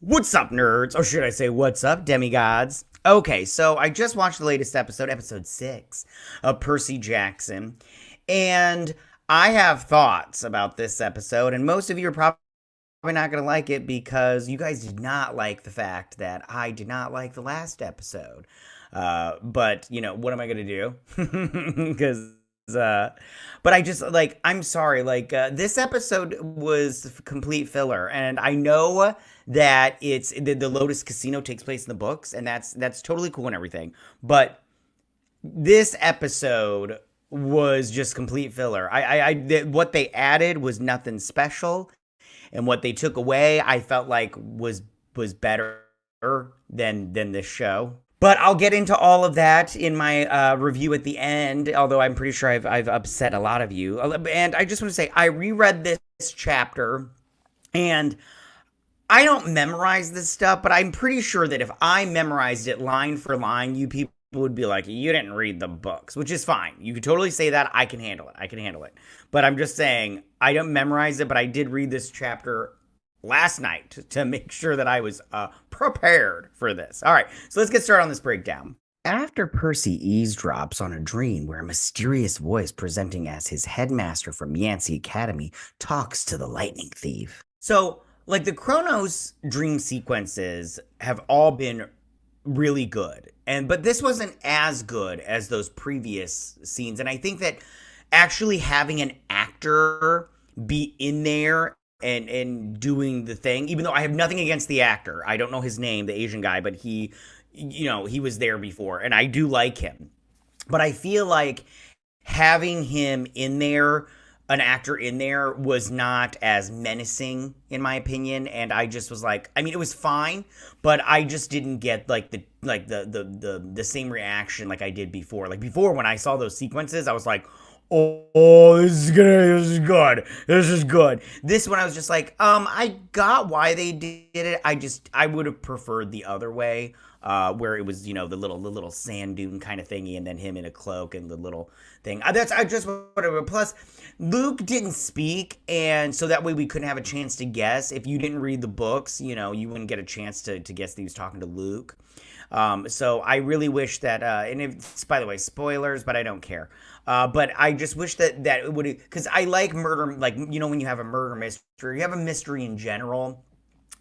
What's up, nerds? Or should I say, what's up, demigods? Okay, so I just watched the latest episode, episode 6 of Percy Jackson, and I have thoughts about this episode, and most of you are probably not going to like it because you guys did not like the fact that I did not like the last episode. But, what am I going to do? Because uh but I just like I'm sorry, this episode was complete filler, and I know that the Lotus Casino takes place in the books, and that's totally cool and everything, but this episode was just complete filler. What they added was nothing special, and what they took away I felt like was better than this show. But I'll get into all of that in my review at the end, although I'm pretty sure I've upset a lot of you. And I just want to say, I reread this chapter, and I don't memorize this stuff, but I'm pretty sure that if I memorized it line for line, you people would be like, you didn't read the books, which is fine. You could totally say that. I can handle it. I can handle it. But I'm just saying, I don't memorize it, but I did read this chapter last night to make sure that I was prepared for this. All right, so let's get started on this breakdown. After Percy eavesdrops on a dream where a mysterious voice presenting as his headmaster from Yancey Academy talks to the lightning thief. So, like, the Chronos dream sequences have all been really good, but this wasn't as good as those previous scenes, and I think that actually having an actor be in there and doing the thing, even though I have nothing against the actor. I don't know his name, the Asian guy, but he was there before, and I do like him. But I feel like having him in there, an actor in there, was not as menacing in my opinion, and I just was like, I mean, it was fine, but I just didn't get the same reaction like I did before. Like before, when I saw those sequences, I was like, this is good. This is good. This one I was just like, I got why they did it. I would have preferred the other way, where it was, the little sand dune kind of thingy, and then him in a cloak and the little thing. I just whatever. Plus, Luke didn't speak, and so that way we couldn't have a chance to guess. If you didn't read the books, you wouldn't get a chance to guess that he was talking to Luke. So I really wish that, and it's, by the way, spoilers, but I don't care. But I just wish that it would, because I like murder, like, when you have a murder mystery, you have a mystery in general.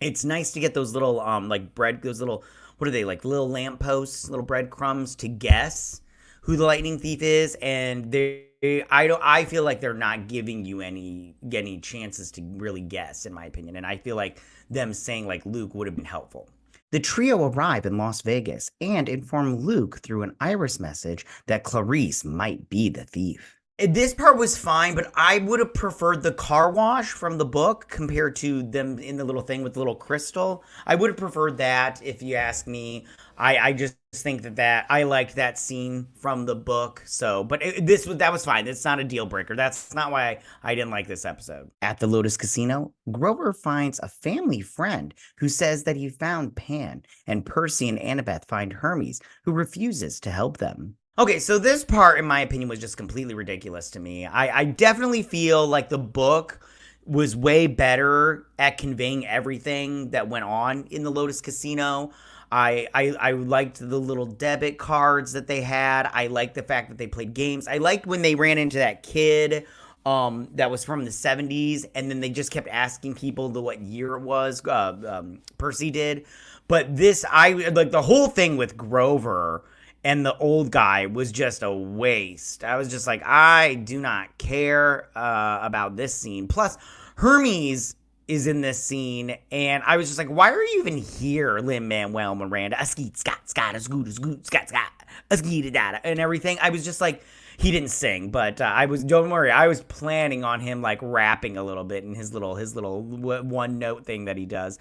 It's nice to get those little, those little, what are they, like little lampposts, little breadcrumbs to guess who the lightning thief is, and I feel like they're not giving you any chances to really guess, in my opinion, and I feel like them saying like Luke would have been helpful. The trio arrive in Las Vegas and inform Luke through an iris message that Clarice might be the thief. This part was fine, but I would have preferred the car wash from the book compared to them in the little thing with the little crystal. I would have preferred that, if you ask me. I just think that I liked that scene from the book. So, but that was fine. It's not a deal breaker. That's not why I didn't like this episode. At the Lotus Casino, Grover finds a family friend who says that he found Pan, and Percy and Annabeth find Hermes, who refuses to help them. Okay, so this part, in my opinion, was just completely ridiculous to me. I definitely feel like the book was way better at conveying everything that went on in the Lotus Casino. I liked the little debit cards that they had. I liked the fact that they played games. I liked when they ran into that kid that was from the 70s, and then they just kept asking people what year it was. Percy did. But I like the whole thing with Grover and the old guy was just a waste. I was just like, I do not care about this scene. Plus, Hermes is in this scene, and I was just like, why are you even here, Lin-Manuel Miranda? Skeet, Scott, Scott, a scoot, Scott, Scott, a skeet, data, and everything. I was just like, he didn't sing, but don't worry, I was planning on him like rapping a little bit in his little one note thing that he does.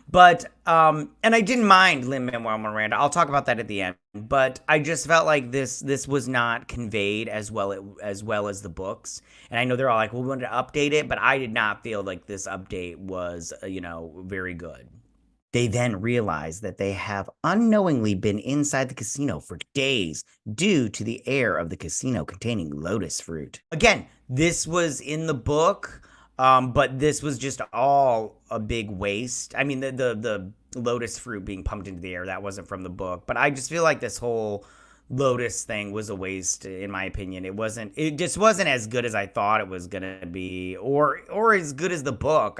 But and I didn't mind Lin-Manuel Miranda. I'll talk about that at the end. But I just felt like this was not conveyed as well as the books. And I know they're all like, well, we wanted to update it, but I did not feel like this update was very good. They then realize that they have unknowingly been inside the casino for days due to the air of the casino containing lotus fruit. Again, this was in the book, but this was just all a big waste. I mean, the lotus fruit being pumped into the air. That wasn't from the book. But I just feel like this whole Lotus thing was a waste, in my opinion. It just wasn't as good as I thought it was gonna be, or as good as the book.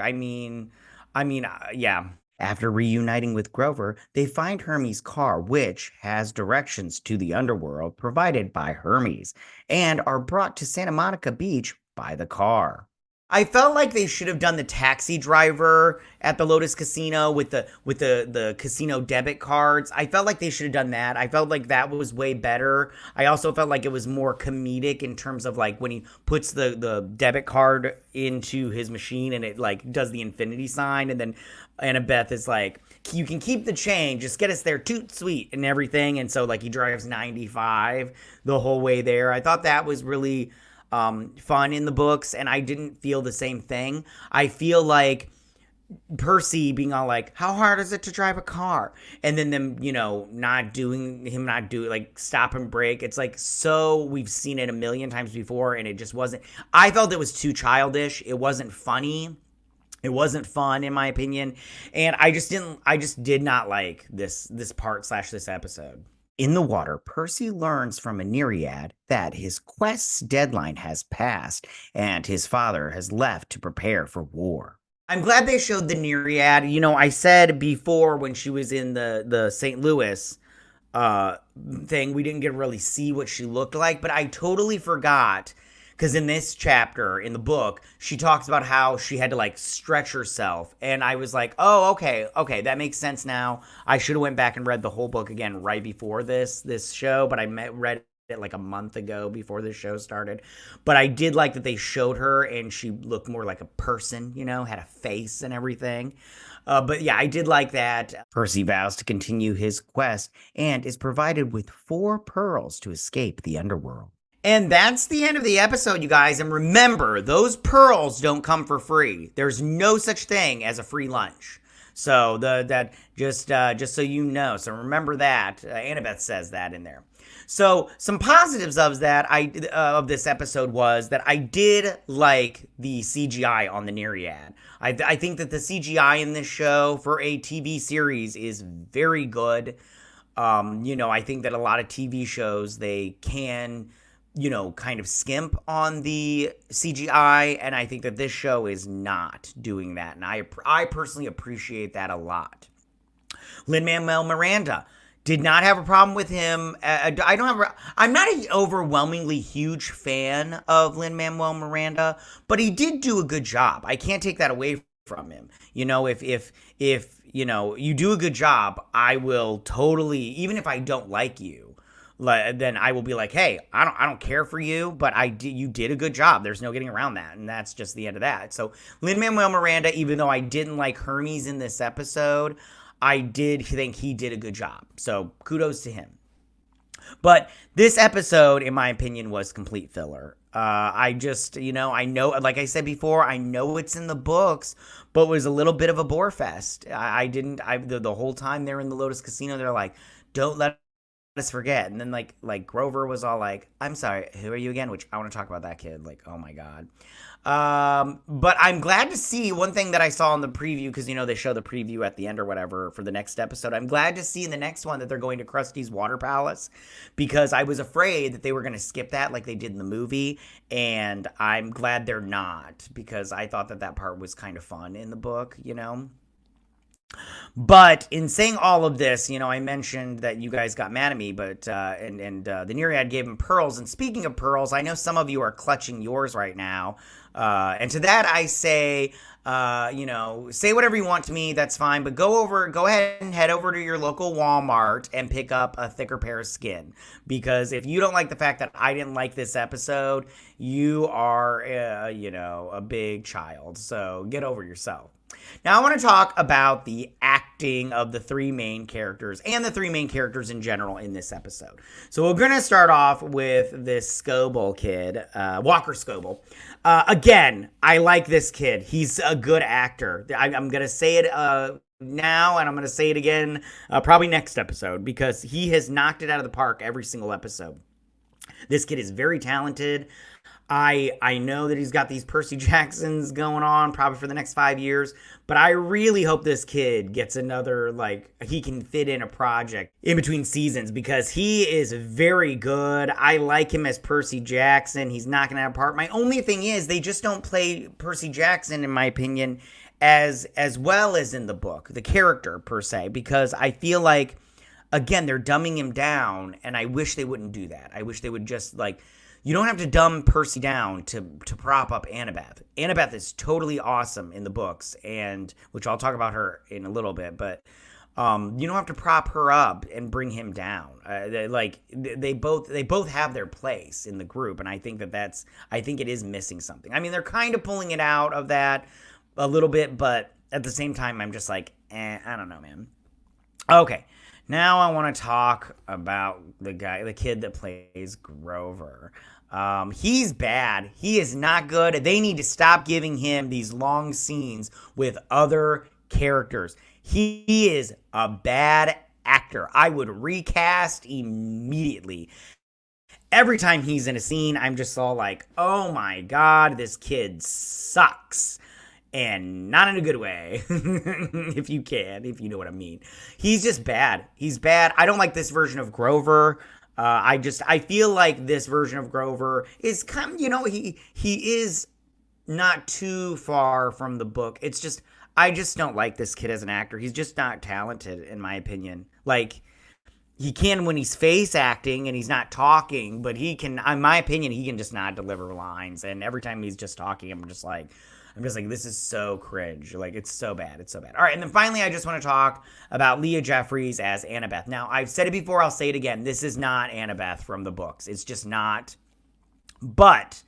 Yeah. After reuniting with Grover, they find Hermes' car, which has directions to the underworld provided by Hermes, and are brought to Santa Monica Beach by the car. I felt like they should have done the taxi driver at the Lotus Casino with the casino debit cards. I felt like they should have done that. I felt like that was way better. I also felt like it was more comedic in terms of like when he puts the debit card into his machine and it like does the infinity sign, and then Annabeth is like, you can keep the change, just get us there toot sweet and everything. And so like he drives 95 the whole way there. I thought that was really fun in the books, and I didn't feel the same thing. I feel like Percy being all like, how hard is it to drive a car? And then them, not doing like stop and break. It's like, so we've seen it a million times before, and it just wasn't, I felt it was too childish. It wasn't funny. It wasn't fun, in my opinion. And I just did not like this part / this episode. In the water, Percy learns from a Nereid that his quest's deadline has passed and his father has left to prepare for war. I'm glad they showed the Nereid. I said before when she was in the St. Louis thing, we didn't get to really see what she looked like, but I totally forgot. Because in this chapter, in the book, she talks about how she had to, like, stretch herself. And I was like, oh, okay, that makes sense now. I should have went back and read the whole book again right before this show. But I read it, like, a month ago before the show started. But I did like that they showed her, and she looked more like a person, had a face and everything. But yeah, I did like that. Percy vows to continue his quest and is provided with 4 pearls to escape the underworld. And that's the end of the episode, you guys. And remember, those pearls don't come for free. There's no such thing as a free lunch. So just so you know. So remember that. Annabeth says that in there. So some positives of this episode was that I did like the CGI on the Nereid. I think that the CGI in this show for a TV series is very good. I think that a lot of TV shows, they can kind of skimp on the CGI, and I think that this show is not doing that, and I personally appreciate that a lot. Lin-Manuel Miranda, did not have a problem with him. I'm not an overwhelmingly huge fan of Lin-Manuel Miranda, but he did do a good job. I can't take that away from him. If you do a good job, I will totally, even if I don't like you, then I will be like, hey, I don't care for you, but you did a good job. There's no getting around that, and that's just the end of that. So Lin-Manuel Miranda, even though I didn't like Hermes in this episode, I did think he did a good job. So kudos to him. But this episode, in my opinion, was complete filler. I know, like I said before, I know it's in the books, but it was a little bit of a bore fest. The whole time they're in the Lotus Casino, they're like, don't let us forget. And then like Grover was all like, I'm sorry, who are you again? Which I want to talk about that kid. Like, oh my God. But I'm glad to see one thing that I saw in the preview, because they show the preview at the end or whatever for the next episode. I'm glad to see in the next one that they're going to Krusty's Water Palace, because I was afraid that they were going to skip that like they did in the movie, and I'm glad they're not, because I thought that part was kind of fun in the book. But in saying all of this, I mentioned that you guys got mad at me, but the Nereid gave him pearls. And speaking of pearls, I know some of you are clutching yours right now. And to that I say, say whatever you want to me, that's fine. But go ahead and head over to your local Walmart and pick up a thicker pair of skin. Because if you don't like the fact that I didn't like this episode, you are, a big child. So get over yourself. Now I want to talk about the acting of the 3 main characters and the 3 main characters in general in this episode. So we're going to start off with this Scobell kid, Walker Scobell. Again, I like this kid. He's a good actor. I'm going to say it now, and I'm going to say it again probably next episode, because he has knocked it out of the park every single episode. This kid is very talented. I know that he's got these Percy Jacksons going on probably for the next 5 years, but I really hope this kid gets another, like, he can fit in a project in between seasons because he is very good. I like him as Percy Jackson. He's knocking it out of the park. My only thing is they just don't play Percy Jackson, in my opinion, as well as in the book, the character per se, because I feel like, again, they're dumbing him down, and I wish they wouldn't do that. I wish they would just, like, you don't have to dumb Percy down to prop up Annabeth. Annabeth is totally awesome in the books, and which I'll talk about her in a little bit, but you don't have to prop her up and bring him down. They both have their place in the group, and I think I think it is missing something. I mean, they're kind of pulling it out of that a little bit, but at the same time, I'm just like, I don't know, man. Okay. Now I want to talk about the kid that plays Grover. He's bad. He is not good. They need to stop giving him these long scenes with other characters. He is a bad actor. I would recast immediately. Every time he's in a scene, I'm just all like, oh my God, this kid sucks. And not in a good way, if you know what I mean. He's just bad. He's bad. I don't like this version of Grover. I feel like this version of Grover is kind of, he is not too far from the book. It's just, I just don't like this kid as an actor. He's just not talented, in my opinion. Like, he can when he's face acting and he's not talking, but he can, in my opinion, he can just not deliver lines. And every time he's just talking, I'm just like, this is so cringe. Like, it's so bad. It's so bad. All right, and then finally, I just want to talk about Leah Jeffries as Annabeth. Now, I've said it before. I'll say it again. This is not Annabeth from the books. It's just not. But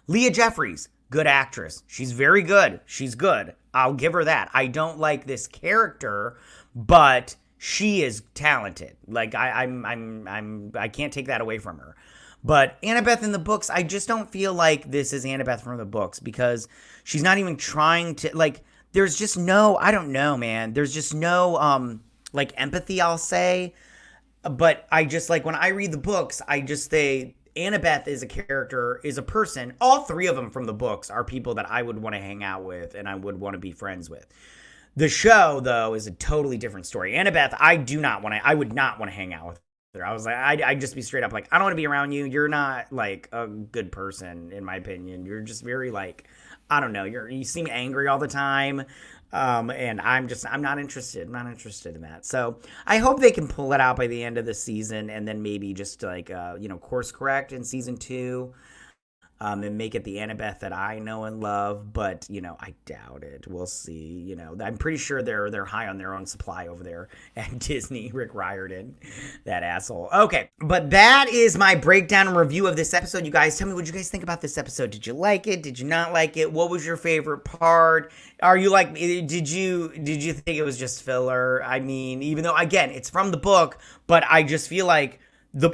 Leah Jeffries, good actress. She's very good. She's good. I'll give her that. I don't like this character, but she is talented. Like, I can't take that away from her. But Annabeth in the books, I just don't feel like this is Annabeth from the books because she's not even trying to, like, there's just no, I don't know, man. There's just no, like, empathy, I'll say. But I just, like, when I read the books, Annabeth is a character, is a person. All three of them from the books are people that I would want to hang out with and I would want to be friends with. The show, though, is a totally different story. Annabeth, I would not want to hang out with. I was like, I'd just be straight up like, I don't want to be around you. You're not, like, a good person, in my opinion. You're just very, like, I don't know. You seem angry all the time. And I'm not interested. I'm not interested in that. So I hope they can pull it out by the end of the season and then maybe just, like, course correct in season 2. And make it the Annabeth that I know and love, but I doubt it. We'll see. I'm pretty sure they're high on their own supply over there at Disney. Rick Riordan, that asshole. Okay, but that is my breakdown and review of this episode. You guys, tell me what you guys think about this episode. Did you like it? Did you not like it? What was your favorite part? Are you like me? Did you think it was just filler? I mean, even though again it's from the book, but I just feel like.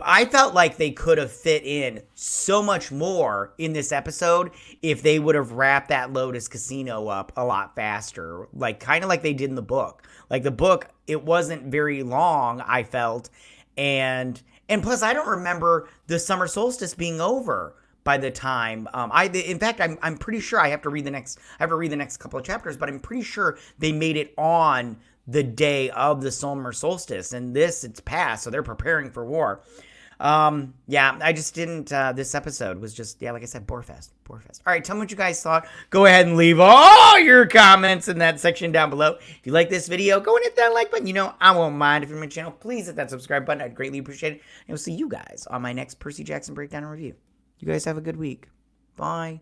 I felt like they could have fit in so much more in this episode if they would have wrapped that Lotus casino up a lot faster, like kind of like they did in the book. Like the book, it wasn't very long, I felt, and plus I don't remember the summer solstice being over by the time in fact I'm pretty sure I have to read the next couple of chapters, but I'm pretty sure they made it on the day of the summer solstice, and it's past, so they're preparing for war. I just didn't, this episode was just, like I said, Borefest. All right, tell me what you guys thought. Go ahead and leave all your comments in that section down below. If you like this video, go and hit that like button. I won't mind. If you're on my channel, please hit that subscribe button. I'd greatly appreciate it. And we'll see you guys on my next Percy Jackson breakdown and review. You guys have a good week. Bye.